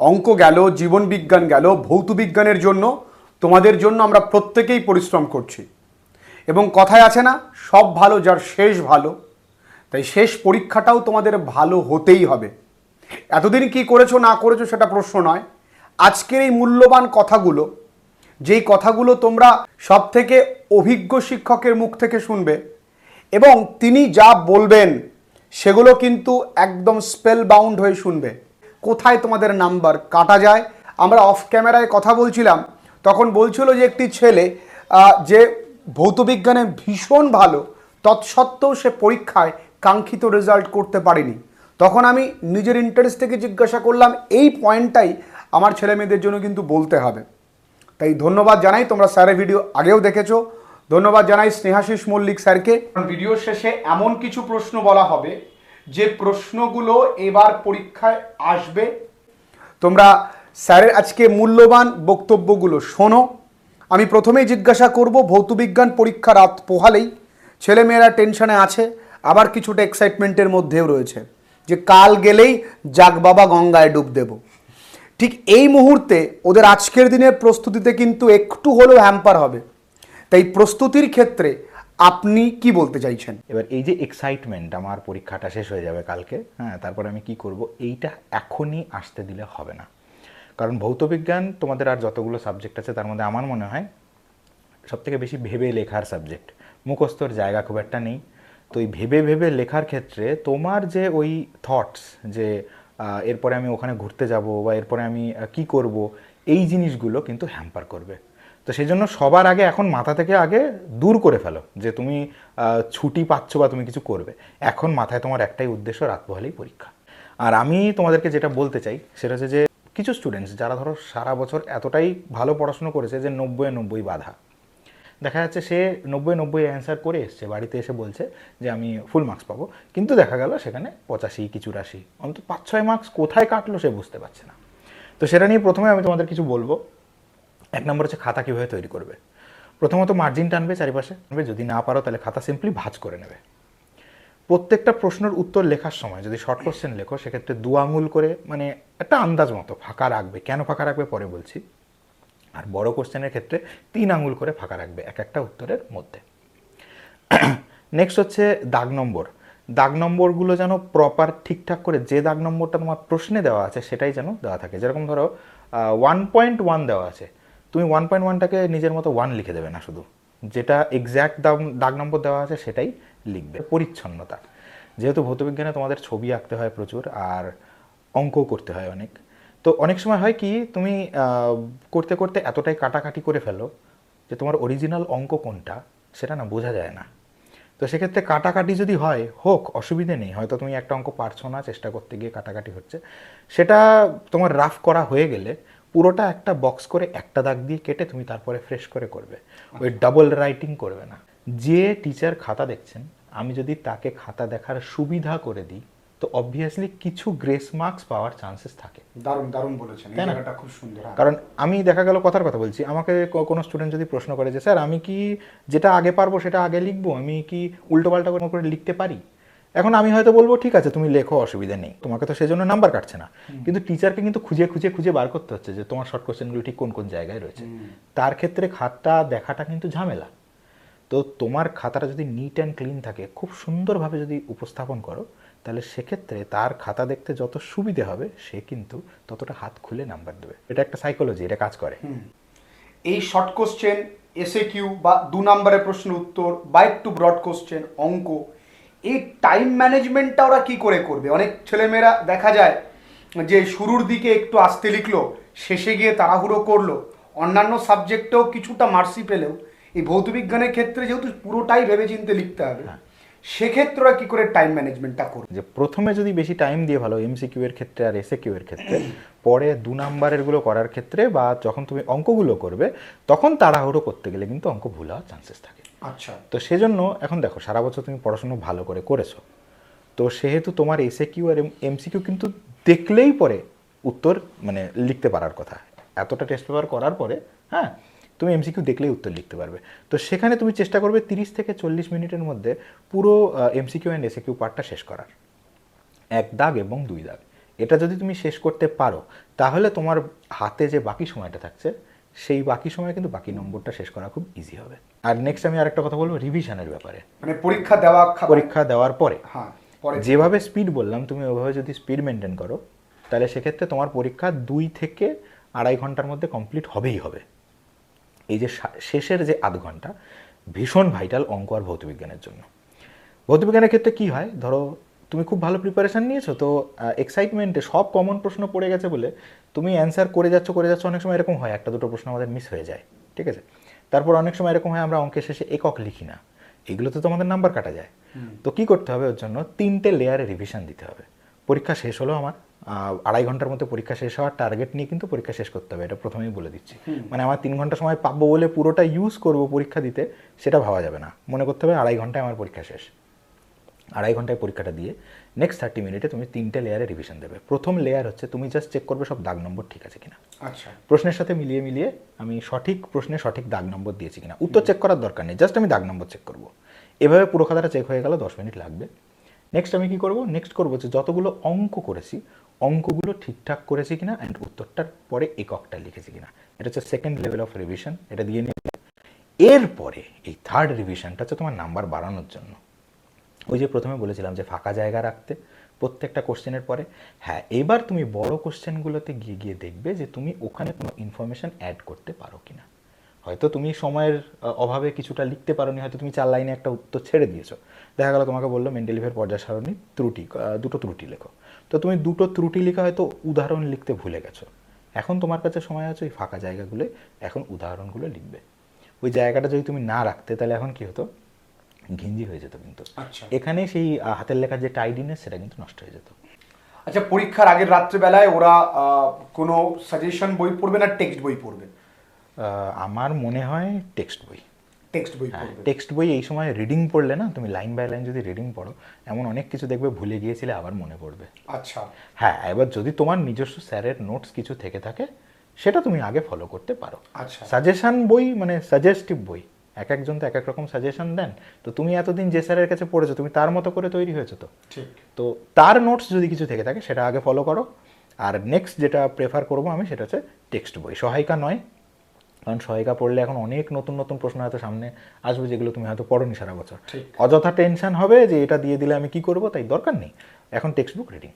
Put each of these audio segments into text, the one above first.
অঙ্ক গেল, জীবন বিজ্ঞান গেল, ভৌত বিজ্ঞানের জন্য তোমাদের জন্য আমরা প্রত্যেকেই পরিশ্রম করছি। এবং কথায় আছে না, সব ভালো যার শেষ ভালো, তাই শেষ পরীক্ষাটাও তোমাদের ভালো হতেই হবে। এতদিন কি করেছো না করেছো সেটা প্রশ্ন নয়, আজকের এই মূল্যবান কথাগুলো, যেই কথাগুলো তোমরা সব থেকে অভিজ্ঞ শিক্ষকের মুখ থেকে শুনবে এবং তিনি যা বলবেন সেগুলো কিন্তু একদম স্পেল বাউন্ড হয়ে শুনবে। কোথায় তোমাদের নাম্বার কাটা যায়। আমরা অফ ক্যামেরায় কথা বলছিলাম, তখন বলছিল যে একটি ছেলে যে ভৌতবিজ্ঞানে ভীষণ ভালো, তৎসত্ত্বেও সে পরীক্ষায় কাঙ্ক্ষিত রেজাল্ট করতে পারেনি। তখন আমি নিজের ইন্টারেস্ট থেকে জিজ্ঞাসা করলাম, এই পয়েন্টটাই আমার ছেলে মেয়েদের জন্য কিন্তু বলতে হবে। তাই ধন্যবাদ জানাই, তোমরা স্যারের ভিডিও আগেও দেখেছো। ধন্যবাদ জানাই স্নেহাশিস মল্লিক স্যারকে। ভিডিও শেষে এমন কিছু প্রশ্ন বলা হবে যে প্রশ্নগুলো এবার পরীক্ষায় আসবে। তোমরা স্যারের আজকে মূল্যবান বক্তব্যগুলো শোনো। আমি প্রথমেই জিজ্ঞাসা করব, ভৌতবিজ্ঞান পরীক্ষা রাত পোহালেই ছেলেমেয়েরা টেনশনে আছে, আবার কিছুটা এক্সাইটমেন্টের মধ্যেও রয়েছে যে কাল গেলেই যাক বাবা গঙ্গায় ডুব দেব। ঠিক এই মুহূর্তে ওদের আজকের দিনের প্রস্তুতিতে কিন্তু একটু হলেও হ্যাম্পার হবে। তাই প্রস্তুতির ক্ষেত্রে আপনি কি বলতে চাইছেন? এবার এই যে এক্সাইটমেন্ট, আমার পরীক্ষাটা শেষ হয়ে যাবে কালকে, হ্যাঁ, তারপরে আমি কি করব, এইটা এখনই আসতে দিলে হবে না। কারণ ভৌতবিজ্ঞান তোমাদের আর যতগুলো সাবজেক্ট আছে তার মধ্যে আমার মনে হয় সবথেকে বেশি ভেবে লেখার সাবজেক্ট। মুখস্থর জায়গা খুব একটা নেই। তো এই ভেবে ভেবে লেখার ক্ষেত্রে তোমার যে ওই থটস, যে এরপরে আমি ওখানে ঘুরতে যাব বা এরপরে আমি কি করব, এই জিনিসগুলো কিন্তু হ্যাম্পার করবে। তো সেই জন্য সবার আগে এখন মাথা থেকে আগে দূর করে ফেলো যে তুমি ছুটি পাচ্ছ বা তুমি কিছু করবে। এখন মাথায় তোমার একটাই উদ্দেশ্য, রাত পোহালেই পরীক্ষা। আর আমি তোমাদেরকে যেটা বলতে চাই সেটা হচ্ছে যে কিছু স্টুডেন্টস যারা ধরো সারা বছর এতটাই ভালো পড়াশুনো করেছে যে 90-90 বাঁধা, দেখা যাচ্ছে সে 90-90 অ্যান্সার করে এসছে, বাড়িতে এসে বলছে যে আমি ফুল মার্কস পাবো, কিন্তু দেখা গেল সেখানে 85 কি 84, অন্তত 5-6 মার্কস কোথায় কাটলো সে বুঝতে পারছে না। তো সেটা নিয়ে প্রথমে আমি তোমাদের কিছু বলবো। এক নম্বর হচ্ছে খাতা কীভাবে তৈরি করবে। প্রথমত মার্জিন টানবে চারিপাশে, যদি না পারো তাহলে খাতা সিম্পলি ভাঁজ করে নেবে। প্রত্যেকটা প্রশ্নের উত্তর লেখার সময় যদি শর্ট কোশ্চেন লেখো সেক্ষেত্রে 2 আঙুল করে, মানে একটা আন্দাজ মতো ফাঁকা রাখবে। কেন ফাঁকা রাখবে পরে বলছি। আর বড় কোশ্চেনের ক্ষেত্রে 3 আঙুল করে ফাঁকা রাখবে এক একটা উত্তরের মধ্যে। নেক্সট হচ্ছে দাগ নম্বর। দাগ নম্বরগুলো যেন প্রপার ঠিকঠাক করে, যে দাগ নম্বরটা তোমার প্রশ্নে দেওয়া আছে সেটাই যেন দেওয়া থাকে। যেরকম ধরো 1.1 দেওয়া আছে, তুমি 1.1টাকে নিজের মতো 1 লিখে দেবে না, শুধু যেটা এক্স্যাক্ট দাগ নম্বর দেওয়া আছে সেটাই লিখবে। পরিচ্ছন্নতা, যেহেতু ভৌতবিজ্ঞানে তোমাদের ছবি আঁকতে হয় প্রচুর আর অঙ্ক করতে হয় অনেক, তো অনেক সময় হয় কি তুমি করতে করতে এতটাই কাটাকাটি করে ফেলো যে তোমার অরিজিনাল অঙ্ক কোনটা সেটা না বোঝা যায় না। তো সেক্ষেত্রে কাটাকাটি যদি হয়, হোক, অসুবিধে নেই। হয়তো তুমি একটা অঙ্ক পারছো না, চেষ্টা করতে গিয়ে কাটাকাটি হচ্ছে, সেটা তোমার রাফ করা হয়ে গেলে পুরোটা একটা বক্স করে একটা দাগ দিয়ে কেটে তুমি তারপরে ফ্রেশ করে করবে। ওই ডাবল রাইটিং করবে না। যে টিচার খাতা দেখছেন, আমি যদি তাকে খাতা দেখার সুবিধা করে দিই তো অবভিয়াসলি কিছু গ্রেস মার্কস পাওয়ার চান্সেস থাকে। দারুণ দারুণ বলেছেন, এই জায়গাটা খুব সুন্দর। কারণ আমি দেখা গেল কথার কথা বলছি, আমাকে কোনো স্টুডেন্ট যদি প্রশ্ন করে যে স্যার আমি কি যেটা আগে পারবো সেটা আগে লিখবো, আমি কি উল্টোপাল্টা করে লিখতে পারি, এখন আমি হয়তো বলবো ঠিক আছে তুমি লেখো, অসুবিধা নেই, তোমাকে তো সেজন্য নাম্বার কাটছে না। কিন্তু টিচারকে কিন্তু খুঁজে খুঁজে খুঁজে বার করতে হচ্ছে যে তোমার শর্ট কোশ্চেনগুলো ঠিক কোন কোন জায়গায় রয়েছে। তার ক্ষেত্রে খাতা দেখাটা কিন্তু ঝামেলা। তো তোমার খাতাটা যদি নিট অ্যান্ড ক্লিন থাকে, খুব সুন্দরভাবে যদি উপস্থাপন করো, তাহলে সেক্ষেত্রে তার খাতা দেখতে যত সুবিধে হবে সে কিন্তু ততটা হাত খুলে নাম্বার দেবে। এটা একটা সাইকোলজি, এটা কাজ করে। এই শর্ট কোশ্চেন, এসএ কিউ বা 2 নম্বরের প্রশ্ন উত্তর বা একটু ব্রড কোশ্চেন, অঙ্ক, এই টাইম ম্যানেজমেন্টটা ওরা কি করে করবে? অনেক ছেলেমেয়েরা দেখা যায় যে শুরুর দিকে একটু আস্তে লিখলো, শেষে গিয়ে তাড়াহুড়ো করলো। অন্যান্য সাবজেক্টেও কিছুটা মার্সি পেলেও এই ভৌতবিজ্ঞানের ক্ষেত্রে যেহেতু পুরোটাই ভেবেচিন্তে লিখতে হবে, সেক্ষেত্রে ওরা কি করে টাইম ম্যানেজমেন্টটা করবে? যে প্রথমে যদি বেশি টাইম দিয়ে ভালো এমসিকিউ এর ক্ষেত্রে আর এসএকিউ এর ক্ষেত্রে, পরে 2 নাম্বারের গুলো করার ক্ষেত্রে বা যখন তুমি অঙ্কগুলো করবে তখন তাড়াহুড়ো করতে গেলে কিন্তু অঙ্ক ভুল হওয়ার চান্সেস থাকে। আচ্ছা, তো সেজন্য এখন দেখো সারা বছর তুমি পড়াশোনা ভালো করে করেছো, তো সেহেতু তোমার এসএকিউ আর এমসিকিউ কিন্তু দেখলেই পরে উত্তর মানে লিখতে পারার কথা। এতটা টেস্ট পেপার করার পরে হ্যাঁ তুমি এমসিকিউ দেখলেই উত্তর লিখতে পারবে। তো সেখানে তুমি চেষ্টা করবে 30 থেকে 40 মিনিটের মধ্যে পুরো এমসিকিউ অ্যান্ড এসএকিউ পার্টটা শেষ করার। 1 দাগ এবং 2 দাগ এটা যদি তুমি শেষ করতে পারো তাহলে তোমার হাতে যে বাকি সময়টা থাকছে সেই বাকি সময় কিন্তু বাকি নম্বরটা শেষ করা খুব ইজি হবে। আর নেক্সট আমি আরেকটা কথা বলবো রিভিশনের ব্যাপারে। মানে পরীক্ষা দেওয়ার পরে হ্যাঁ পরে যেভাবে স্পিড বললাম তুমি ওইভাবে যদি স্পিড মেনটেন করো তাহলে সেক্ষেত্রে তোমার পরীক্ষা 2 থেকে 2.5 ঘন্টার মধ্যে কমপ্লিট হবেই হবে। এই যে শেষের যে আধ ঘন্টা ভীষণ ভাইটাল অঙ্ক আর ভৌতবিজ্ঞানের জন্য। ভৌতবিজ্ঞানের ক্ষেত্রে কি হয়, ধরো তুমি খুব ভালো প্রিপারেশন নিয়েছো, তো এক্সাইটমেন্টে সব কমন প্রশ্ন পড়ে গেছে বলে তুমি অ্যান্সার করে যাচ্ছ, অনেক সময় এরকম হয় একটা দুটো প্রশ্ন আমাদের মিস হয়ে যায়, ঠিক আছে। তারপর অনেক সময় এরকম হয় আমরা অঙ্কের শেষে একক লিখি না, এগুলোতে তো আমাদের নাম্বার কাটা যায়। তো কি করতে হবে, ওর জন্য 3টে লেয়ারে রিভিশন দিতে হবে। পরীক্ষা শেষ হলো আমার 2.5 ঘন্টার মধ্যে পরীক্ষা শেষ হওয়ার টার্গেট নিয়ে কিন্তু পরীক্ষা শেষ করতে হবে, এটা প্রথমেই বলে দিচ্ছি। মানে আমার 3 ঘন্টা সময় পাবো বলে পুরোটা ইউজ করব পরীক্ষা দিতে, সেটা ভাবা যাবে না। মনে করতে হবে 2.5 ঘন্টায় আমার পরীক্ষা শেষ। 2.5 ঘন্টায় পরীক্ষাটা দিয়ে নেক্সট 30 মিনিটে তুমি 3টে লেয়ারে রিভিশন দেবে। প্রথম লেয়ার হচ্ছে তুমি জাস্ট চেক করবে সব দাগ নম্বর ঠিক আছে কিনা, আচ্ছা প্রশ্নের সাথে মিলিয়ে আমি সঠিক প্রশ্নে সঠিক দাগ নম্বর দিয়েছি কিনা। উত্তর চেক করার দরকার নেই, জাস্ট আমি দাগ নম্বর চেক করব। এভাবে পুরো খাতাটা চেক হয়ে গেল, 10 মিনিট লাগবে। নেক্সট আমি কি করব, নেক্সট করবো যে যতগুলো অঙ্ক করেছি অঙ্কগুলো ঠিকঠাক করেছি কিনা অ্যান্ড উত্তরটার পরে এককটা লিখেছি কিনা। এটা হচ্ছে সেকেন্ড লেভেল অফ রিভিশন, এটা দিয়ে নিয়ে এরপরে এই থার্ড রিভিশনটা হচ্ছে তোমার নাম্বার বাড়ানোর জন্য। ওই যে প্রথমে বলেছিলাম যে ফাঁকা জায়গা রাখতে প্রত্যেকটা কোশ্চেনের পরে, হ্যাঁ এবার তুমি বড় কোশ্চেনগুলোতে গিয়ে দেখবে যে তুমি ওখানে কোনো ইনফরমেশন অ্যাড করতে পারো কিনা। হয়তো তুমি সময়ের অভাবে কিছুটা লিখতে পারোনি, হয়তো তুমি 4 লাইনে একটা উত্তর ছেড়ে দিয়েছো, দেখা গেল তোমাকে বললো মেন্ডেলিভের পর্যায় সারণী ত্রুটি, দুটো ত্রুটি লেখো, তো তুমি দুটো ত্রুটি লেখা হয়তো উদাহরণ লিখতে ভুলে গেছো। এখন তোমার কাছে সময় আছে ওই ফাঁকা জায়গাগুলো এখন উদাহরণগুলো লিখবে। ওই জায়গাটা যদি তুমি না রাখতে তাহলে এখন কি হতো, ঘিঞ্জি হয়ে যেত কিন্তু। আচ্ছা এখানে সেই হাতের লেখার যে টাইডিনেস সেটা কিন্তু নষ্ট হয়ে যেত। আচ্ছা, পরীক্ষার আগের রাত্রেবেলায় ওরা কোনো সাজেশন বই পড়বে না টেক্সট বই পড়বে? আমার মনে হয় টেক্সট বই। টেক্সট বই পড়বে। টেক্সট বই এই সময় রিডিং পড়লে না, তুমি লাইন বাই লাইন যদি রিডিং পড়ো এমন অনেক কিছু দেখবে ভুলে গিয়েছিলে আবার মনে পড়বে। আচ্ছা হ্যাঁ, এবার যদি তোমার নিজস্ব স্যারের নোটস কিছু থেকে থাকে সেটা তুমি আগে ফলো করতে পারো। আচ্ছা সাজেশন বই মানে সাজেস্টিভ বই, এক একজন তো এক এক রকম সাজেশন দেন, তো তুমি এতদিন যে স্যারের কাছে পড়েছো তুমি তার মতো করে তৈরি হয়েছো, তো ঠিক। তো তার নোটস যদি কিছু থেকে থাকে সেটা আগে ফলো করো। আর নেক্সট যেটা প্রেফার করবো আমি সেটা হচ্ছে টেক্সট বই, সহায়িকা নয়। কারণ সহায়িকা পড়লে এখন অনেক নতুন নতুন প্রশ্ন হয়তো সামনে আসবে যেগুলো তুমি হয়তো পড়োনি সারা বছর, অযথা টেনশন হবে যে এটা দিয়ে দিলে আমি কি করব, তাই দরকার নেই, এখন টেক্সট বুক রিডিং।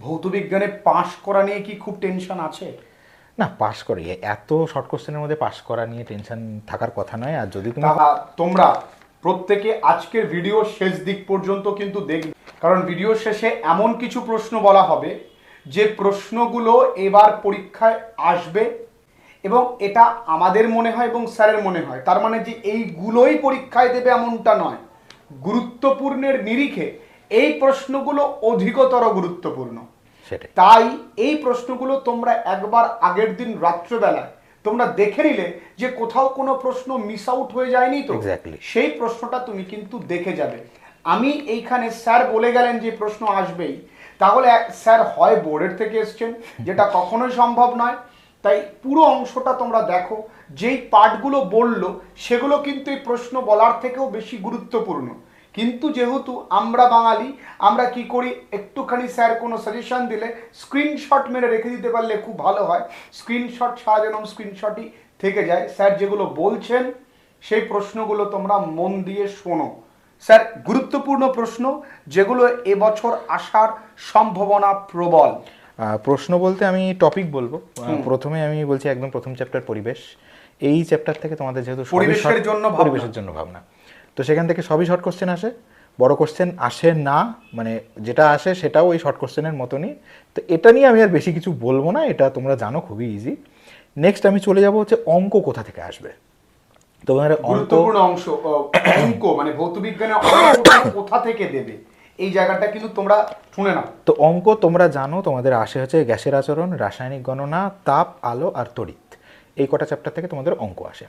ভৌতবিজ্ঞানে পাশ করা নিয়ে কি খুব টেনশন আছে? না, পাস করে এত শর্ট কোশ্চেনের মধ্যে পাস করা নিয়ে টেনশন থাকার কথা নয়। আর যদি তুমি তোমরা প্রত্যেকে আজকের ভিডিও শেষ দিক পর্যন্ত কিন্তু দেখবে, কারণ ভিডিও শেষে এমন কিছু প্রশ্ন বলা হবে যে প্রশ্নগুলো এবার পরীক্ষায় আসবে, এবং এটা আমাদের মনে হয় এবং স্যারের মনে হয়, তার মানে যে এইগুলোই পরীক্ষায় দেবে এমনটা নয়। গুরুত্বপূর্ণের নিরিখে এই প্রশ্নগুলো অধিকতর গুরুত্বপূর্ণ। তাই এই প্রশ্নগুলো তোমরা একবার আগের দিন রাত্রেবেলায় তোমরা দেখে নিলে যে কোথাও কোনো প্রশ্ন মিস আউট হয়ে যায়নি, তো সেই প্রশ্নটা তুমি কিন্তু দেখে যাবে। আমি এইখানে স্যার বলে গেলেন যে প্রশ্ন আসবেই, তাহলে স্যার হয় বোর্ডের থেকে এসছেন, যেটা কখনোই সম্ভব নয়। তাই পুরো অংশটা তোমরা দেখো, যেই পার্টগুলো বললো সেগুলো কিন্তু এই প্রশ্ন বলার থেকেও বেশি গুরুত্বপূর্ণ। কিন্তু যেহেতু আমরা বাঙালি, আমরা কি করি, একটুখানি স্যার কোনো সাজেশন দিলে স্ক্রিনশট মেরে রেখে দিতে পারলে খুব ভালো হয়। স্ক্রিনশট ছাড়া যেন স্ক্রিনশটই থেকে যায়। স্যার যেগুলো বলছেন সেই প্রশ্নগুলো তোমরা মন দিয়ে শোনো। স্যার গুরুত্বপূর্ণ প্রশ্ন যেগুলো এবছর আসার সম্ভাবনা প্রবল। প্রশ্ন বলতে আমি টপিক বলবো। প্রথমে আমি বলছি একদম প্রথম চ্যাপ্টার পরিবেশ। এই চ্যাপ্টার থেকে তোমাদের যেহেতু পরিবেশের জন্য ভাবনা, তো সেখান থেকে সবই শর্ট কোশ্চেন আসে, বড় কোশ্চেন আসে না, মানে যেটা আসে সেটাও ওই শর্ট কোশ্চেনের মতনই। তো এটা নিয়ে আমি আর বেশি কিছু বলবো না, এটা তোমরা জানো খুবই ইজি। নেক্সট আমি চলে যাব হচ্ছে অঙ্ক কোথা থেকে আসবে। তোমার গুরুত্বপূর্ণ অংশ অঙ্ক, মানে ভৌতবিজ্ঞানের অঙ্কটা কোথা থেকে দেবে এই জায়গাটা কিন্তু তোমরা শুনে নাও। তো অঙ্ক তোমরা জানো তোমাদের আসে হচ্ছে গ্যাসের আচরণ, রাসায়নিক গণনা, তাপ, আলো আর তড়িৎ, এই কটা চ্যাপ্টার থেকে তোমাদের অঙ্ক আসে।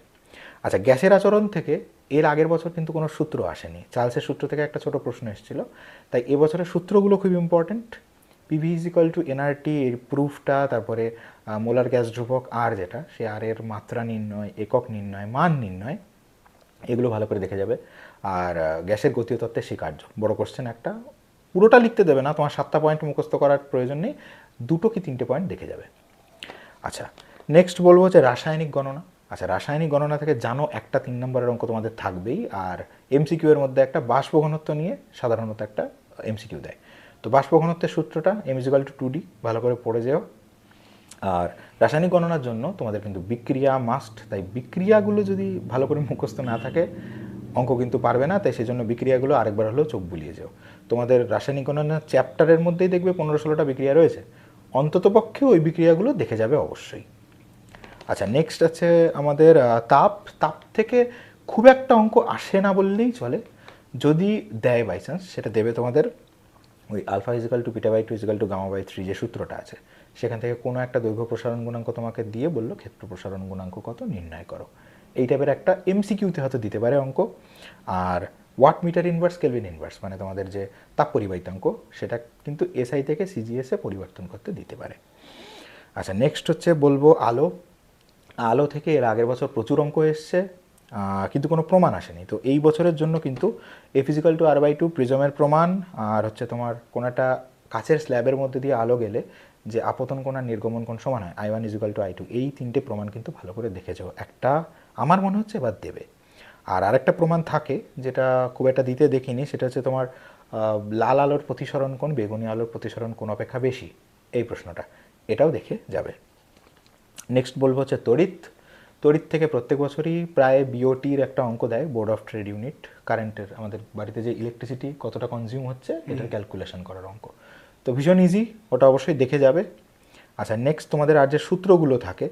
আচ্ছা, গ্যাসের আচরণ থেকে এর আগের বছর কিন্তু কোনো সূত্র আসেনি, চার্লসের সূত্র থেকে একটা ছোট প্রশ্ন এসেছিল, তাই এবছরের সূত্রগুলো খুব important. PV is equal to nRT, এর প্রুফটা, তারপরে মোলার গ্যাস ধ্রুবক আর, যেটা সে আর এর মাত্রা নির্ণয়, একক নির্ণয়, মান নির্ণয়, এগুলো ভালো করে দেখে যাবে। আর গ্যাসের গতীয় তত্ত্বের স্বীকার্য, বড় কোশ্চেন একটা, পুরোটা লিখতে দেবে না, তোমার 7টা পয়েন্ট মুখস্থ করার প্রয়োজন নেই, 2 কি 3টে পয়েন্ট দেখে যাবে। আচ্ছা, নেক্সট বলবো হচ্ছে রাসায়নিক গণনা। আচ্ছা, রাসায়নিক গণনা থেকে জানো একটা 3 নম্বরের অঙ্ক তোমাদের থাকবেই, আর এমসিকিউ এর মধ্যে একটা বাষ্প ঘনত্ব নিয়ে সাধারণত একটা এমসিকিউ দেয়। তো বাষ্প ঘনত্বের সূত্রটা m=2d, ভালো করে পড়ে যেও। আর রাসায়নিক গণনার জন্য তোমাদের কিন্তু বিক্রিয়া মাস্ট, তাই বিক্রিয়াগুলো যদি ভালো করে মুখস্থ না থাকে অঙ্ক কিন্তু পারবে না, তাই সেজন্য বিক্রিয়াগুলো আরেকবার হলেও চোখ বুলিয়ে যাও। তোমাদের রাসায়নিক গণনার চ্যাপ্টারের মধ্যেই দেখবে 15-16টা বিক্রিয়া রয়েছে, অন্ততপক্ষে ওই বিক্রিয়াগুলো দেখে যাবে অবশ্যই। আচ্ছা, নেক্সট আছে আমাদের তাপ থেকে খুব একটা অঙ্ক আসে না বললেই চলে, যদি দেয় বাই চান্স, সেটা দেবে তোমাদের ওই α=β/2=γ/3 যে সূত্রটা আছে, সেখান থেকে কোনো একটা দৈর্ঘ্য প্রসারণ গুণাঙ্ক তোমাকে দিয়ে বললো ক্ষেত্র প্রসারণ গুণাঙ্ক কত নির্ণয় করো। এই টাইপের একটা এমসিকিউতে হয়তো দিতে পারে অঙ্ক। আর watt metre inverse kelvin inverse মানে তোমাদের যে তাপ পরিবাহিতাঙ্ক, সেটা কিন্তু এসআই থেকে সিজিএসে পরিবর্তন করতে দিতে পারে। আচ্ছা, নেক্সট হচ্ছে বলবো আলো থেকে এর আগের বছর প্রচুর অঙ্ক এসছে, কিন্তু কোনো প্রমাণ আসেনি। তো এই বছরের জন্য কিন্তু F=r/2 প্রিজমের প্রমাণ, আর হচ্ছে তোমার কোনো একটা কাচের স্ল্যাবের মধ্যে দিয়ে আলো গেলে যে আপতন কোণ আর নির্গমন কোণ সমান হয়, I1=I2, এই 3টে প্রমাণ কিন্তু ভালো করে দেখে যাও। একটা আমার মনে হচ্ছে এবার দেবে। আর আরেকটা প্রমাণ থাকে যেটা খুব একটা দিতে দেখিনি, সেটা হচ্ছে তোমার লাল আলোর প্রতিসরণ কোণ বেগুনি আলোর প্রতিসরণ কোণ অপেক্ষা বেশি, এই প্রশ্নটা, এটাও দেখে যাবে। নেক্সট বলবো হচ্ছে তড়িৎ থেকে প্রত্যেক বছরই প্রায় বিওটির একটা অঙ্ক দেয়, বোর্ড অফ ট্রেড ইউনিট, কারেন্টের, আমাদের বাড়িতে যে ইলেকট্রিসিটি কতটা কনজিউম হচ্ছে এটার ক্যালকুলেশন করার অঙ্ক। তো ভীষণ ইজি, ওটা অবশ্যই দেখে যাবে। আচ্ছা, নেক্সট তোমাদের আর যে সূত্রগুলো থাকে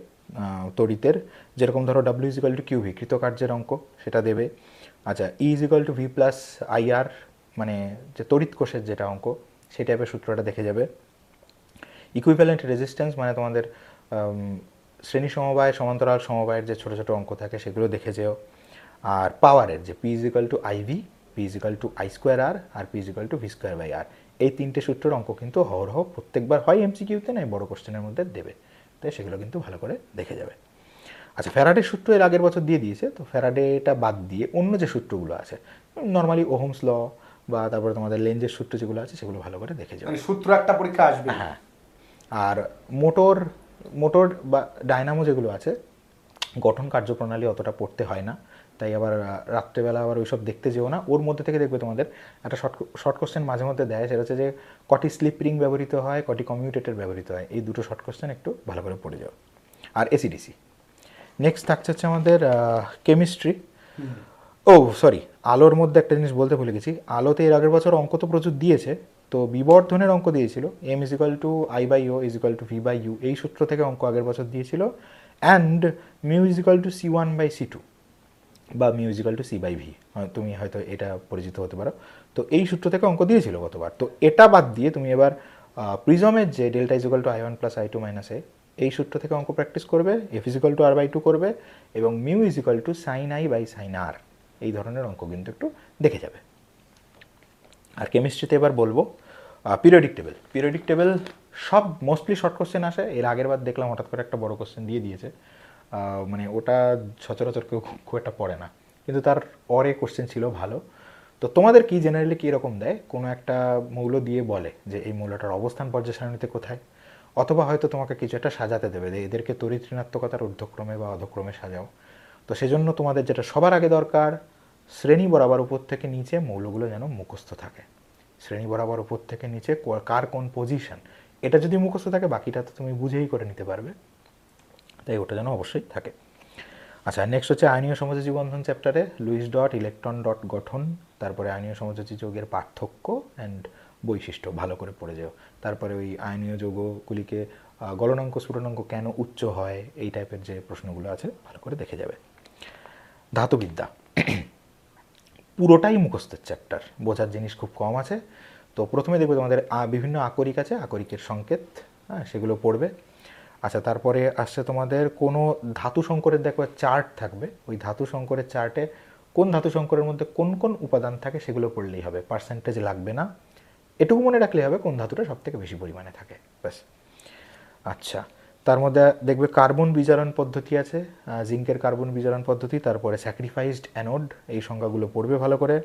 তড়িতের, যেরকম ধরো W=QV কৃতকার্যের অঙ্ক, সেটা দেবে। আচ্ছা, E=V+IR মানে যে তড়িৎ কোষের যেটা অঙ্ক, সেই টাইপের সূত্রটা দেখে যাবে। ইকুইভ্যালেন্ট রেজিস্ট্যান্স মানে তোমাদের শ্রেণী সমবায় সমান্তরাল সমবায়ের যে ছোটো ছোটো অঙ্ক থাকে সেগুলো দেখে যেও। আর পাওয়ারের যে P=IV, P=I²R আর P=V²/R, এই 3টে সূত্রের অঙ্ক কিন্তু অহরহ প্রত্যেকবার হয় এমসিকিউতে, নয় বড় কোশ্চেনের মধ্যে দেবে, তাই সেগুলো কিন্তু ভালো করে দেখে যাবে। আচ্ছা, ফ্যারাডের সূত্র এর আগের বছর দিয়ে দিয়েছে, তো ফ্যারাডেটা বাদ দিয়ে অন্য যে সূত্রগুলো আছে, নর্মালি ওহমস ল বা তারপরে তোমাদের লেঞ্জের সূত্র যেগুলো আছে সেগুলো ভালো করে দেখে যাবে। সূত্র একটা পরীক্ষা আসবে। হ্যাঁ, আর মোটর বা ডায়নামো যেগুলো আছে, গঠন কার্যপ্রণালী অতটা পড়তে হয় না, তাই আবার রাত্রেবেলা আবার ওইসব দেখতে যেও না। ওর মধ্যে থেকে দেখবে তোমাদের একটা শর্ট কোশ্চেন মাঝে মধ্যে দেয়, সেটা হচ্ছে যে কটি স্লিপ রিং ব্যবহৃত হয়, কটি কমিউটেটর ব্যবহৃত হয়, এই দুটো শর্ট কোশ্চেন একটু ভালো করে পড়ে যাও। আর এসিডিসি। নেক্সট থাকছে হচ্ছে আমাদের কেমিস্ট্রি। সরি, আলোর মধ্যে একটা জিনিস বলতে ভুলে গেছি, আলোতে এর আগের বছর অঙ্ক তো প্রচুর দিয়েছে, তো বিবর্ধনের অঙ্ক দিয়েছিল, m=I/O=V/U, এই সূত্র থেকে অঙ্ক আগের বছর দিয়েছিল। অ্যান্ড μ=C1/C2 বা μ=C/V, তুমি হয়তো এটা পরিচিত হতে পারো। তো এই সূত্র থেকে অঙ্ক দিয়েছিল গতবার। তো এটা বাদ দিয়ে তুমি এবার প্রিজমের যে ডেল্টা=I1+I2 - A, এই সূত্র থেকে অঙ্ক প্র্যাকটিস করবে, F=r/2 করবে, এবং μ=sin I/sin R, এই ধরনের অঙ্ক কিন্তু একটু দেখে যাবে। আর কেমিস্ট্রিতে এবার বলবো পিরিয়ডিক টেবিল সব মোস্টলি শর্ট কোশ্চেন আসে। এর আগের বার দেখলাম হঠাৎ করে একটা বড় কোশ্চেন দিয়ে দিয়েছে, মানে ওটা সচরাচর কেউ খুব একটা পড়ে না, কিন্তু তার পরে কোশ্চেন ছিল ভালো। তো তোমাদের কি জেনারেলি কী রকম দেয়, কোনো একটা মৌল দিয়ে বলে যে এই মৌলটার অবস্থান পর্যায় সারণীতে কোথায়, অথবা হয়তো তোমাকে কিছু একটা সাজাতে দেবে যে এদেরকে তড়িৎ ঋণাত্মকতার ঊর্ধ্বক্রমে বা অধক্রমে সাজাও। তো সেজন্য তোমাদের যেটা সবার আগে দরকার, শ্রেণী বরাবর উপর থেকে নিচে মৌলগুলো যেন মুখস্থ থাকে। শ্রেণী বরাবর উপর থেকে নিচে কার কোন পজিশন, এটা যদি মুখস্থ থাকে বাকিটা তো তুমি বুঝেই করে নিতে পারবে, তাই ওটা যেন অবশ্যই থাকে। আচ্ছা, নেক্সট হচ্ছে আয়নীয় সমযোজী বন্ধন চ্যাপ্টারে লুইস ডট, ইলেকট্রন ডট গঠন, তারপরে আয়নীয় সমযোজী যৌগের পার্থক্য অ্যান্ড বৈশিষ্ট্য ভালো করে পড়ে যাও। তারপরে ওই আয়নীয় যৌগগুলিকে গলনাঙ্ক স্ফুটনাঙ্ক কেন উচ্চ হয়, এই টাইপের যে প্রশ্নগুলো আছে ভালো করে দেখে যাবে। ধাতুবিদ্যা পুরোটাই মুখস্থের চ্যাপ্টার, বোঝার জিনিস খুব কম আছে। তো প্রথমে দেখবে তোমাদের বিভিন্ন আকরিক আছে, আকরিকের সংকেত, হ্যাঁ সেগুলো পড়বে। আচ্ছা, তারপরে আসছে তোমাদের কোনো ধাতু সংকরের দেখবে চার্ট থাকবে, ওই ধাতু সংকরের চার্টে কোন ধাতু সংকরের মধ্যে কোন কোন উপাদান থাকে সেগুলো পড়লেই হবে, পার্সেন্টেজ লাগবে না, এটুকু মনে রাখলেই হবে কোন ধাতুটা সব থেকে বেশি পরিমাণে থাকে, ব্যাস। আচ্ছা, তার মধ্যে দেখবে কার্বন বিজারণ পদ্ধতি আছে, জিঙ্কের কার্বন বিজারণ পদ্ধতি, তারপরে স্যাক্রিফাইসড অ্যানোড, এই সংজ্ঞাগুলো পড়বে ভালো করে।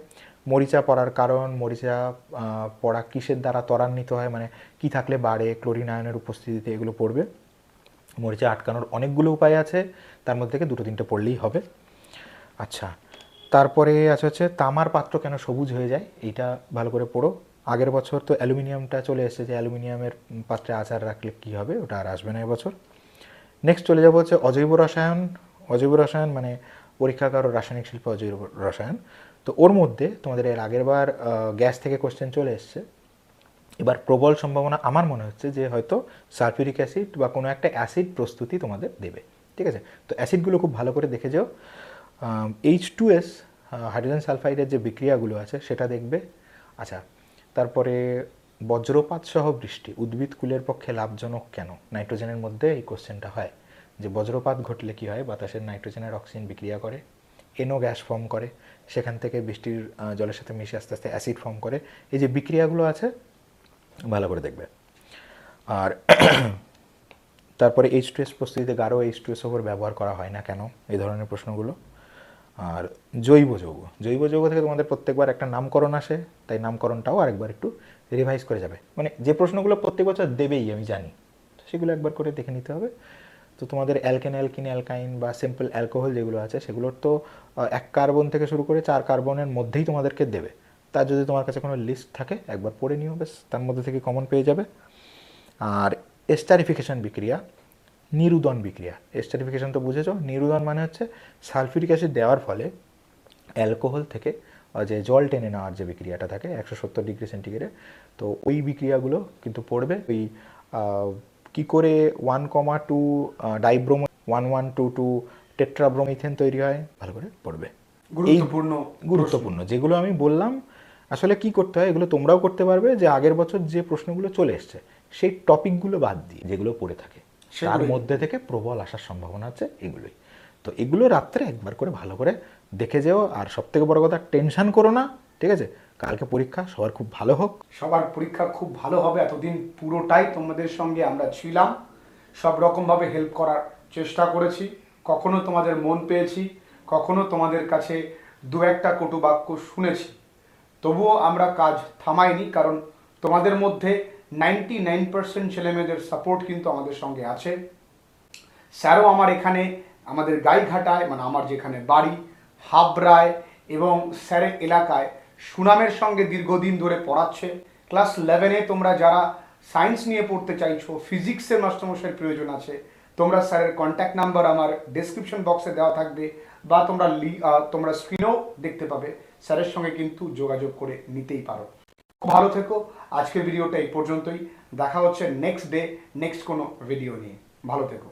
মরিচা পড়ার কারণ, মরিচা পড়া কিসের দ্বারা ত্বরান্বিত হয়, মানে কি থাকলে বাড়ে, ক্লোরিন আয়নের উপস্থিতিতে, এগুলো পড়বে। মরিচা আটকানোর অনেকগুলো উপায় আছে, তার মধ্যে থেকে 2-3টে পড়লেই হবে। আচ্ছা, তারপরে আছে হচ্ছে তামার পাত্র কেন সবুজ হয়ে যায়, এইটা ভালো করে পড়ো। আগের বছর তো অ্যালুমিনিয়ামটা চলে এসেছে, যে অ্যালুমিনিয়ামের পাত্রে আচার রাখলে কী হবে, ওটা আর আসবে না এবছর। নেক্সট চলে যাবো হচ্ছে অজৈব রসায়ন। অজৈব রসায়ন মানে পরীক্ষাগার ও রাসায়নিক শিল্পে অজৈব রসায়ন। তো ওর মধ্যে তোমাদের এর আগের বার গ্যাস থেকে কোশ্চেন চলে এসছে। এবার প্রবল সম্ভাবনা আমার মনে হচ্ছে যে হয়তো সালফিউরিক অ্যাসিড বা কোনো একটা অ্যাসিড প্রস্তুতি তোমাদের দেবে, ঠিক আছে? তো অ্যাসিডগুলো খুব ভালো করে দেখে যাও। H2S হাইড্রোজেন সালফাইডের যে বিক্রিয়াগুলো আছে সেটা দেখবে। আচ্ছা, তারপরে বজ্রপাত সহ বৃষ্টি উদ্ভিদকুলের পক্ষে লাভজনক কেন, নাইট্রোজেনের মধ্যে এই কোশ্চেনটা হয় যে বজ্রপাত ঘটলে কি হয়, বাতাসের নাইট্রোজেনের অক্সিজেন বিক্রিয়া করে, এনও গ্যাস ফর্ম করে, সেখান থেকে বৃষ্টির জলের সাথে মিশে আস্তে আস্তে অ্যাসিড ফর্ম করে। এই যে বিক্রিয়াগুলো আছে ভালো করে দেখবে। আর তারপরে H2S প্রস্তুতিতে গাঢ় H2SO ব্যবহার করা হয় না কেন, এই ধরনের প্রশ্নগুলো। আর জৈব যৌগ, জৈব যৌগ থেকে তোমাদের প্রত্যেকবার একটা নামকরণ আসে, তাই নামকরণটাও আরেকবার একটু রিভাইজ করে যাবে। মানে যে প্রশ্নগুলো প্রত্যেক বছর দেবেই আমি জানি, তো সেগুলো একবার করে দেখে নিতে হবে। তো তোমাদের অ্যালকেন, অ্যালকিন, অ্যালকাইন বা সিম্পল অ্যালকোহল যেগুলো আছে সেগুলোর তো 1 কার্বন থেকে শুরু করে 4 কার্বনের মধ্যেই তোমাদেরকে দেবে। তার যদি তোমার কাছে কোনো লিস্ট থাকে একবার পড়ে নিও, বেশ তার মধ্যে থেকে কমন পেয়ে যাবে। আর এস্টারিফিকেশন বিক্রিয়া, নিরুদন বিক্রিয়া, এস্টারিফিকেশন তো বুঝেছো, নিরুদন মানে হচ্ছে সালফিউরিক অ্যাসিড দেওয়ার ফলে অ্যালকোহল থেকে যে জল টেনে নেওয়ার যে বিক্রিয়াটা থাকে 170 ডিগ্রি সেন্টিগ্রেডে, তো ওই বিক্রিয়াগুলো কিন্তু পড়বে। ওই কী করে 1,2 ডাইব্রোমো 1122 টেট্রাব্রোমিথেন তৈরি হয়, ভালো করে পড়বে। গুরুত্বপূর্ণ যেগুলো আমি বললাম, আসলে কি করতে হয় এগুলো তোমরাও করতে পারবে, যে আগের বছর যে প্রশ্নগুলো চলে এসছে সেই টপিকগুলো বাদ দিয়ে যেগুলো পড়ে থাকে তার মধ্যে থেকে প্রবল আসার সম্ভাবনা আছে এগুলোই। তো এগুলো রাত্রে একবার করে ভালো করে দেখে যেও। আর সবথেকে বড় কথা, টেনশন করো না, ঠিক আছে? কালকে পরীক্ষা, সবার খুব ভালো হোক। সবার পরীক্ষা খুব ভালো হবে। এতদিন পুরোটাই তোমাদের সঙ্গে আমরা ছিলাম, সব রকমভাবে হেল্প করার চেষ্টা করেছি। কখনো তোমাদের মন পেয়েছি, কখনো তোমাদের কাছে 2-1টা কটু বাক্য শুনেছি, তবুও আমরা কাজ থামাইনি, কারণ তোমাদের মধ্যে 99% ছেলেমেয়েদের সাপোর্ট কিন্তু আমাদের সঙ্গে আছে। স্যারও আমার এখানে আমাদের গাইঘাটায়, মানে আমার যেখানে বাড়ি হাবড়ায় এবং স্যারের এলাকায় সুনামের সঙ্গে দীর্ঘদিন ধরে পড়াচ্ছে। ক্লাস 11-এ তোমরা যারা সায়েন্স নিয়ে পড়তে চাইছো, ফিজিক্সের মাস্টারমশাইয়ের প্রয়োজন আছে, তোমরা স্যারের কন্ট্যাক্ট নাম্বার আমার ডেসক্রিপশন বক্সে দেওয়া থাকবে, বা তোমরা স্ক্রিনেও দেখতে পাবে, স্যারের সঙ্গে কিন্তু যোগাযোগ করে নিতেই পারো। ভালো থেকো। আজকের ভিডিওটা এই পর্যন্তই, দেখা হচ্ছে নেক্সট ডে নেক্সট কোনো ভিডিও নিয়ে। ভালো থেকো।